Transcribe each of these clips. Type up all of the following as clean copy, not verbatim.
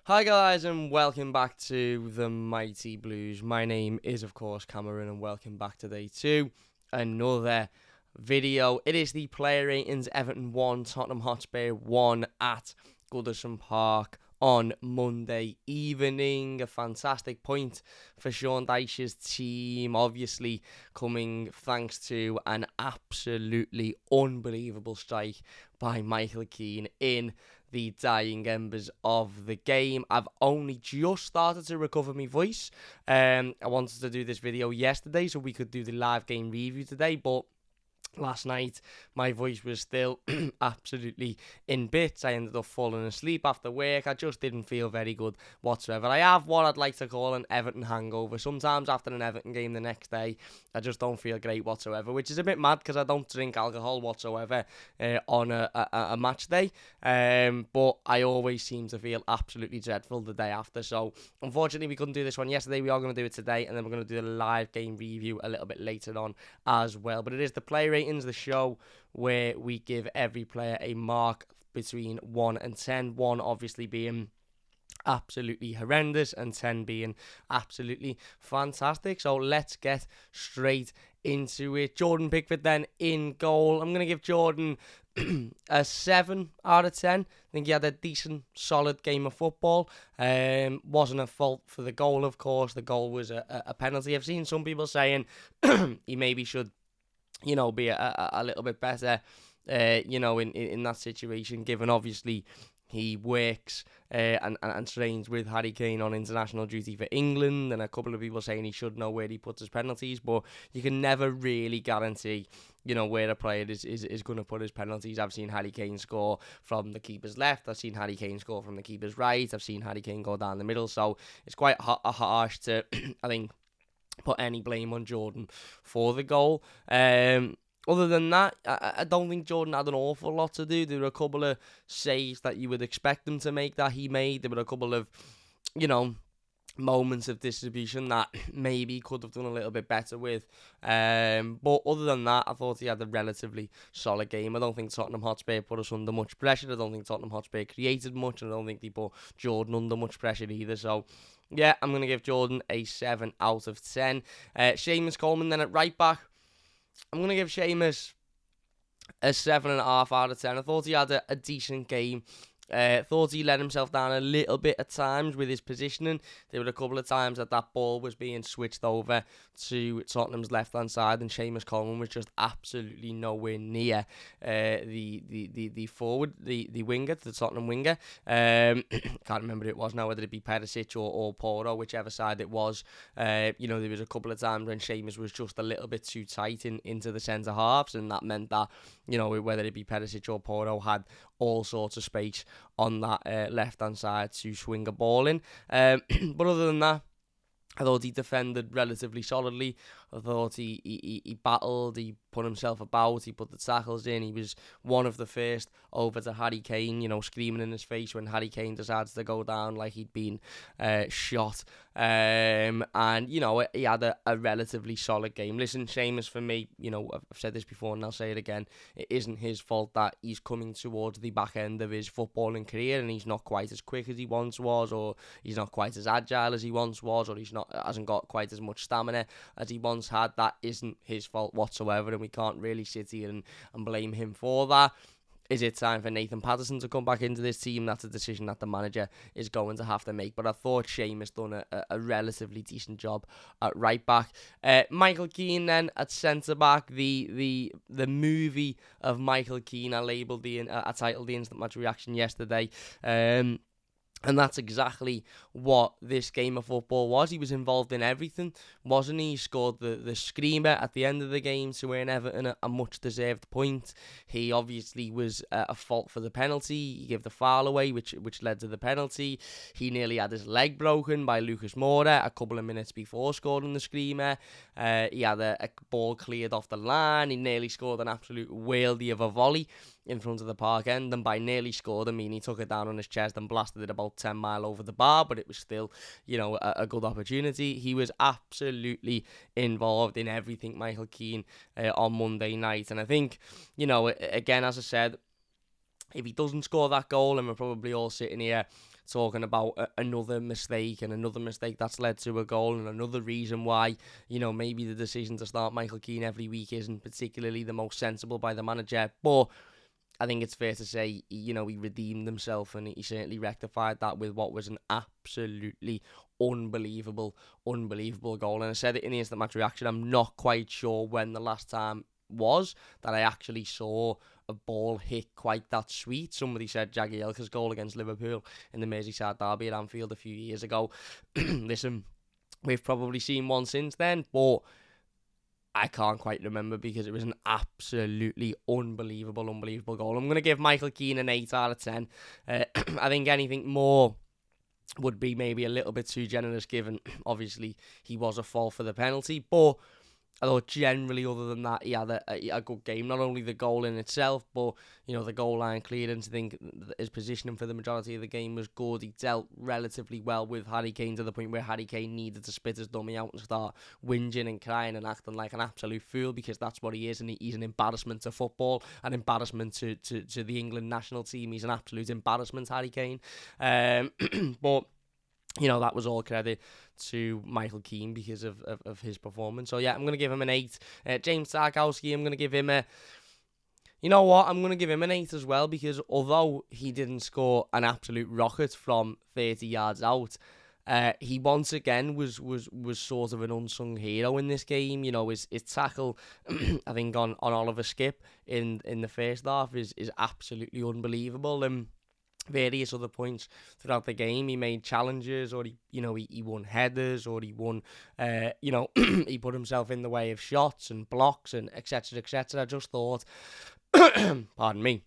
Hi guys and welcome back to the Mighty Blues. My name is of course Cameron and welcome back today to another video. It is the player ratings. Everton 1, Tottenham Hotspur 1 at Goodison Park on Monday evening. A fantastic point for Sean Dyche's team, obviously coming thanks to an absolutely unbelievable strike by Michael Keane in the dying embers of the game. I've only just started to recover my voice. I wanted to do this video yesterday so we could do the live game review today, but last night my voice was still absolutely in bits. I ended up falling asleep after work. I just didn't feel very good whatsoever. I have what I'd like to call an Everton hangover. Sometimes after an Everton game the next day I just don't feel great whatsoever, which is a bit mad because I don't drink alcohol whatsoever on a match day, but I always seem to feel absolutely dreadful the day after. So unfortunately we couldn't do this one yesterday. We are going to do it today, and then we're going to do the live game review a little bit later on as well. But it is the play ratings, the show where we give every player a mark between 1 and 10. 1 obviously being absolutely horrendous and 10 being absolutely fantastic. So let's get straight into it. Jordan Pickford then in goal. I'm going to give Jordan a 7 out of 10. I think he had a decent, solid game of football. Wasn't a fault for the goal, of course. The goal was a penalty. I've seen some people saying he maybe should be a little bit better, in that situation, given obviously he works and trains with Harry Kane on international duty for England, and a couple of people saying he should know where he puts his penalties, but you can never really guarantee, where a player is going to put his penalties. I've seen Harry Kane score from the keeper's left. I've seen Harry Kane score from the keeper's right. I've seen Harry Kane go down the middle. So it's quite harsh to, I think, put any blame on Jordan for the goal. Other than that, I don't think Jordan had an awful lot to do. There were a couple of saves that you would expect him to make that he made. There were a couple of, moments of distribution that maybe could have done a little bit better with. But other than that, I thought he had a relatively solid game. I don't think Tottenham Hotspur put us under much pressure. I don't think Tottenham Hotspur created much, and I don't think they put Jordan under much pressure either. So yeah, I'm going to give Jordan a 7 out of 10. Seamus Coleman then at right back. I'm going to give Seamus a 7.5 out of 10. I thought he had a decent game. Thought he let himself down a little bit at times with his positioning. There were a couple of times that ball was being switched over to Tottenham's left-hand side, and Seamus Coleman was just absolutely nowhere near the forward, the winger, the Tottenham winger. Can't remember who it was now, whether it be Perisic or Porro, whichever side it was. There was a couple of times when Seamus was just a little bit too tight into the centre halves, and that meant that, whether it be Perisic or Porro had all sorts of space on that left-hand side to swing a ball in. But other than that, I thought he defended relatively solidly. I thought he battled, he put himself about, he put the tackles in. He was one of the first over to Harry Kane, screaming in his face when Harry Kane decides to go down like he'd been shot. And, he had a relatively solid game. Listen, Seamus, for me, I've said this before and I'll say it again, it isn't his fault that he's coming towards the back end of his footballing career and he's not quite as quick as he once was, or he's not quite as agile as he once was, or hasn't got quite as much stamina as he once had. That isn't his fault whatsoever, and we can't really sit here and blame him for that. Is it time for Nathan Patterson to come back into this team? That's a decision that the manager is going to have to make. But I thought Seamus done a relatively decent job at right back. Michael Keane then at centre back. The movie of Michael Keane, I titled the instant match reaction yesterday. And that's exactly what this game of football was. He was involved in everything, wasn't he? He scored the screamer at the end of the game to earn Everton a much-deserved point. He obviously was a fault for the penalty. He gave the foul away, which led to the penalty. He nearly had his leg broken by Lucas Moura a couple of minutes before scoring the screamer. He had a ball cleared off the line. He nearly scored an absolute worldie of a volley in front of the park end, and by nearly scored, I mean he took it down on his chest and blasted it about 10 mile over the bar, but it was still, a good opportunity. He was absolutely involved in everything, Michael Keane, on Monday night, and I think, again, as I said, if he doesn't score that goal, and we're probably all sitting here talking about another mistake and another mistake that's led to a goal, and another reason why, maybe the decision to start Michael Keane every week isn't particularly the most sensible by the manager. But I think it's fair to say, he redeemed himself, and he certainly rectified that with what was an absolutely unbelievable goal. And I said it in the instant match reaction, I'm not quite sure when the last time was that I actually saw a ball hit quite that sweet. Somebody said Jagielka's goal against Liverpool in the Merseyside derby at Anfield a few years ago. Listen, we've probably seen one since then, but I can't quite remember because it was an absolutely unbelievable goal. I'm going to give Michael Keane an 8 out of 10. I think anything more would be maybe a little bit too generous, given obviously he was at fault for the penalty, but I thought generally, other than that, he had a good game. Not only the goal in itself, but the goal line clearance. I think his positioning for the majority of the game was good. He dealt relatively well with Harry Kane, to the point where Harry Kane needed to spit his dummy out and start whinging and crying and acting like an absolute fool, because that's what he is, and he's an embarrassment to football, an embarrassment to the England national team. He's an absolute embarrassment, Harry Kane. But that was all credit to Michael Keane because of his performance. So yeah, I'm going to give him an 8. James Tarkowski, I'm going to give him a... I'm going to give him an 8 as well, because although he didn't score an absolute rocket from 30 yards out, he once again was sort of an unsung hero in this game. His tackle, I think, on Oliver Skip in the first half is absolutely unbelievable. And various other points throughout the game, he made challenges, or he won headers, or he won, he put himself in the way of shots and blocks and etc. I just thought, pardon me,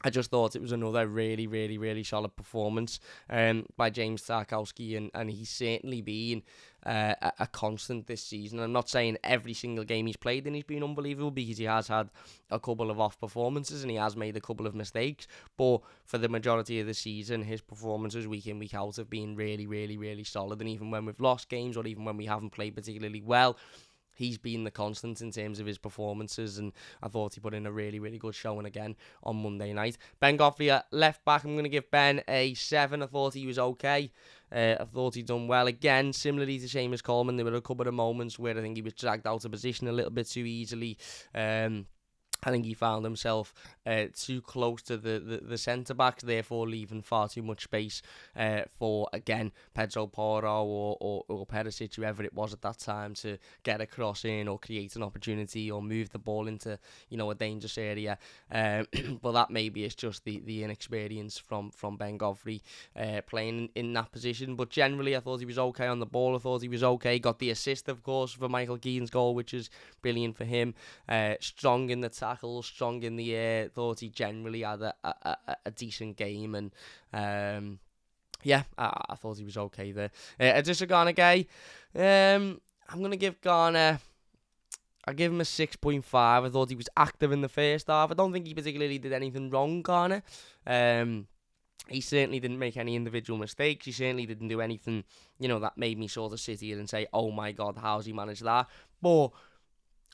I just thought it was another really, really, really solid performance by James Tarkowski, and he's certainly been a constant this season. I'm not saying every single game he's played in he's been unbelievable, because he has had a couple of off performances and he has made a couple of mistakes, but for the majority of the season, his performances week in, week out have been really, really, really solid. And even when we've lost games, or even when we haven't played particularly well, he's been the constant in terms of his performances, and I thought he put in a really, really good showing again on Monday night. Ben Godfrey at left back, I'm going to give Ben a 7. I thought he was okay. I thought he'd done well. Again, similarly to Seamus Coleman, there were a couple of moments where I think he was dragged out of position a little bit too easily. I think he found himself too close to the centre-backs, therefore leaving far too much space for, again, Pedro Porro or Perisic, whoever it was at that time, to get a cross in or create an opportunity or move the ball into, a dangerous area. But that maybe is just the inexperience from Ben Godfrey playing in that position. But generally, I thought he was okay on the ball. I thought he was okay. Got the assist, of course, for Michael Keane's goal, which is brilliant for him. Strong in the tackle, strong in the air. Thought he generally had a decent game, and I thought he was okay there. Adissa Garner-Gay, I'm going to give Garner, I give him a 6.5. I thought he was active in the first half. I don't think he particularly did anything wrong, Garner. He certainly didn't make any individual mistakes. He certainly didn't do anything, that made me sort of sit here and say, oh my God, how's he managed that? But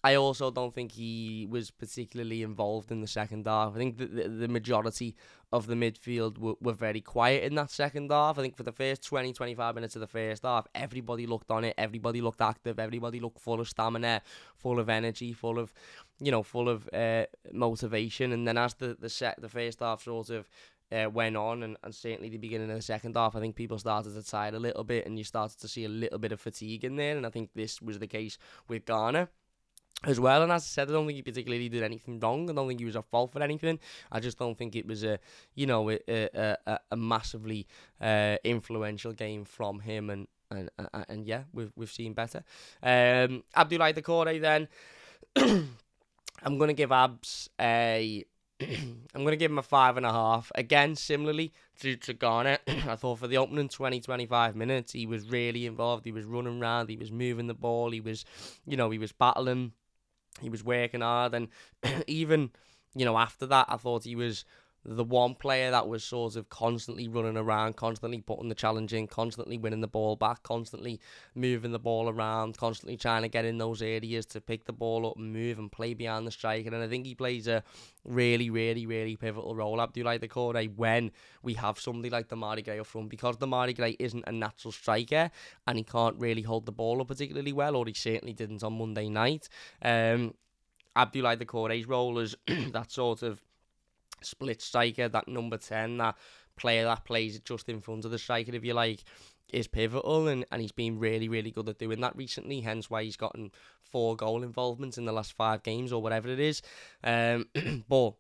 I also don't think he was particularly involved in the second half. I think the majority of the midfield were very quiet in that second half. I think for the first 20-25 minutes of the first half, everybody looked on it, everybody looked active, everybody looked full of stamina, full of energy, full of motivation. And then as the first half sort of went on, and certainly the beginning of the second half, I think people started to tire a little bit, and you started to see a little bit of fatigue in there. And I think this was the case with Garner as well. And as I said, I don't think he particularly did anything wrong. I don't think he was at fault for anything. I just don't think it was a massively influential game from him. And yeah, we've seen better. Abdoulaye Doucouré then. I'm gonna give Abs I'm going to give him a 5.5. Again, similarly to Garner, I thought for the opening 20-25 minutes, he was really involved. He was running around, he was moving the ball, he was battling, he was working hard. And even, after that, I thought he was the one player that was sort of constantly running around, constantly putting the challenge in, constantly winning the ball back, constantly moving the ball around, constantly trying to get in those areas to pick the ball up and move and play behind the striker. And I think he plays a really, really, really pivotal role, Abdoulaye Doucouré, when we have somebody like Damari Gray up front, because Damari Gray isn't a natural striker and he can't really hold the ball up particularly well, or he certainly didn't on Monday night. Abdoulaye Doucouré's role is that sort of split striker, that number 10, that player that plays just in front of the striker, if you like, is pivotal, and he's been really, really good at doing that recently, hence why he's gotten 4 goal involvements in the last 5 games or whatever it is. But,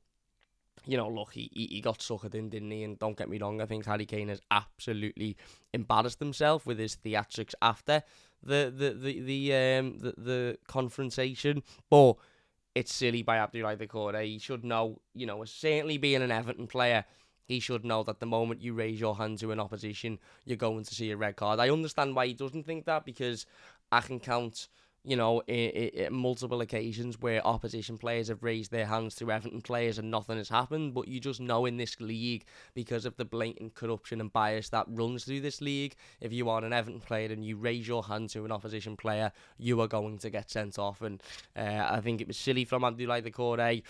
you know, look, he got suckered in, didn't he? And don't get me wrong, I think Harry Kane has absolutely embarrassed himself with his theatrics after the confrontation, but it's silly by Abdoulaye Doucouré. He should know, you know, certainly being an Everton player, he should know that the moment you raise your hand to an opposition, you're going to see a red card. I understand why he doesn't think that, because I can count, you know, in multiple occasions where opposition players have raised their hands to Everton players and nothing has happened. But you just know in this league, because of the blatant corruption and bias that runs through this league, if you are an Everton player and you raise your hand to an opposition player, you are going to get sent off. And I think it was silly from Abdoulaye Doucouré,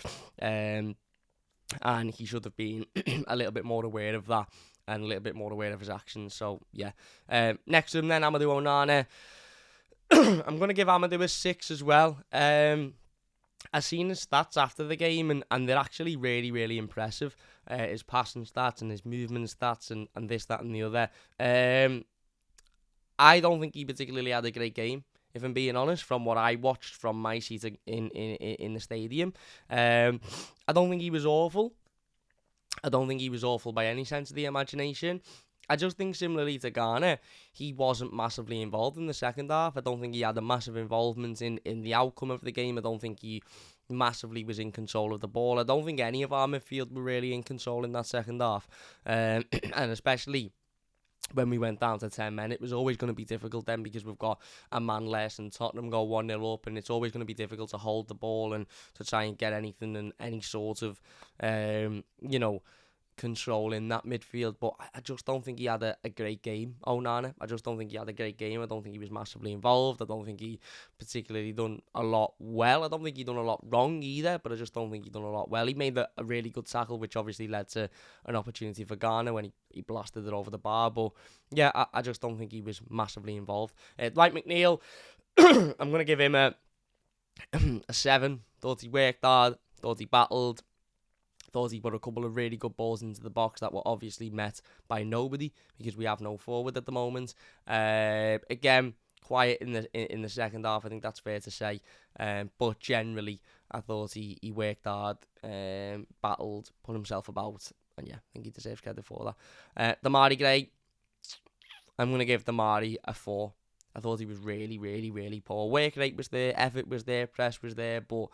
and he should have been a little bit more aware of that and a little bit more aware of his actions. So, yeah. Next to him then, Amadou Onana. I'm going to give Amadou a 6 as well. I've seen his stats after the game, and they're actually really, really impressive. His passing stats and his movement stats and this, that and the other. I don't think he particularly had a great game, if I'm being honest, from what I watched from my seat in the stadium. I don't think he was awful. I don't think he was awful by any sense of the imagination. I just think, similarly to Garner, he wasn't massively involved in the second half. I don't think he had a massive involvement in the outcome of the game. I don't think he massively was in control of the ball. I don't think any of our midfield were really in control in that second half. And especially when we went down to 10 men, it was always going to be difficult then, because we've got a man less and Tottenham go 1-0 up, and it's always going to be difficult to hold the ball and to try and get anything and any sort of, you know, control in that midfield. But I just don't think he had a great game, Onana. I just don't think he had a great game. I don't think he was massively involved. I don't think he particularly done a lot well. I don't think he done a lot wrong either, but I just don't think he done a lot well. He made a really good tackle, which obviously led to an opportunity for Ghana when he blasted it over the bar. But yeah, I just don't think he was massively involved. Like McNeil, I'm going to give him a 7. Thought he worked hard, thought he battled, thought he put a couple of really good balls into the box that were obviously met by nobody, because we have no forward at the moment. Again, quiet in the second half, I think that's fair to say. But generally, I thought he worked hard, battled, put himself about, and yeah, I think he deserves credit for that. Damari Gray, I'm going to give Damari a 4. I thought he was really, really, really poor. Work rate was there, effort was there, press was there, but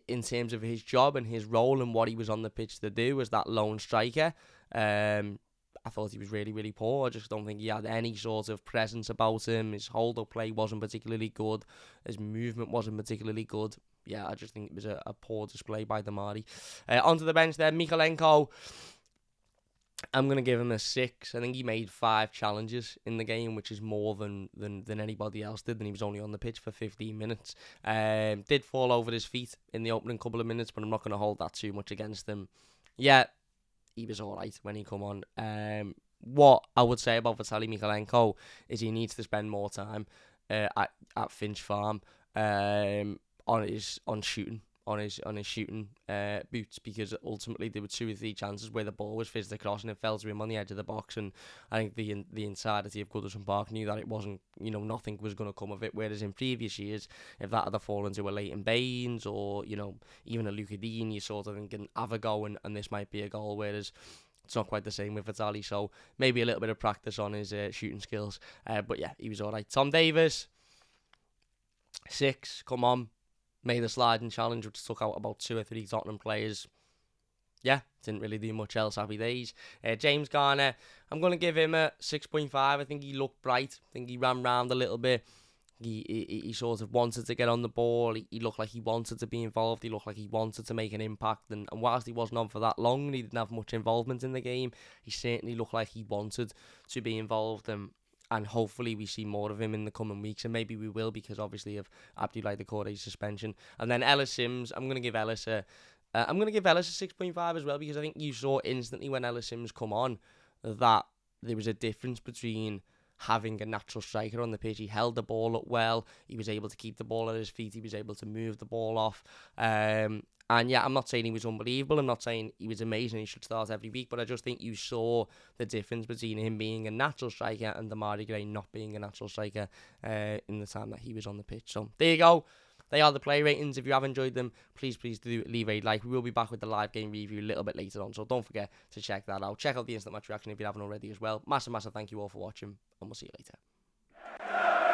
in terms of his job and his role and what he was on the pitch to do as that lone striker, I thought he was really, really poor. I just don't think he had any sort of presence about him. His hold-up play wasn't particularly good. His movement wasn't particularly good. Yeah, I just think it was a poor display by Damari. Onto the bench there, Mykolenko. I'm going to give him a 6. I think he made 5 challenges in the game, which is more than anybody else did, and he was only on the pitch for 15 minutes. Did fall over his feet in the opening couple of minutes, but I'm not going to hold that too much against him. Yeah, he was alright when he come on. What I would say about Vitaly Mykolenko is he needs to spend more time at Finch Farm on shooting. On his shooting boots, because ultimately there were 2 or 3 chances where the ball was fizzed across and it fell to him on the edge of the box, and I think the entirety of Goodison Park knew that it wasn't, you know, nothing was going to come of it, whereas in previous years, if that had fallen to a Leighton Baines or, you know, even a Luca Dean, you're sort of thinking, have a go and this might be a goal, whereas it's not quite the same with Vitaly, so maybe a little bit of practice on his shooting skills, but yeah, he was alright. Tom Davies, 6, come on. Made a sliding challenge, which took out about 2 or 3 Tottenham players. Yeah, didn't really do much else. Happy days. James Garner, I'm going to give him a 6.5. I think he looked bright. I think he ran round a little bit. He sort of wanted to get on the ball. He looked like he wanted to be involved. He looked like he wanted to make an impact. And whilst he wasn't on for that long and he didn't have much involvement in the game, he certainly looked like he wanted to be involved. And hopefully we see more of him in the coming weeks. And maybe we will, because obviously of Abdoulaye Doucouré's suspension. And then Ellis Sims, I'm going to give Ellis a 6.5 as well, because I think you saw instantly when Ellis Sims come on that there was a difference between having a natural striker on the pitch. He held the ball up well. He was able to keep the ball at his feet. He was able to move the ball off. And yeah, I'm not saying he was unbelievable. I'm not saying he was amazing. He should start every week. But I just think you saw the difference between him being a natural striker and Demarai Gray not being a natural striker in the time that he was on the pitch. So there you go. They are the play ratings. If you have enjoyed them, please do leave a like. We will be back with the live game review a little bit later on, so don't forget to check that out. Check out the instant match reaction if you haven't already as well. Massive thank you all for watching, and we'll see you later.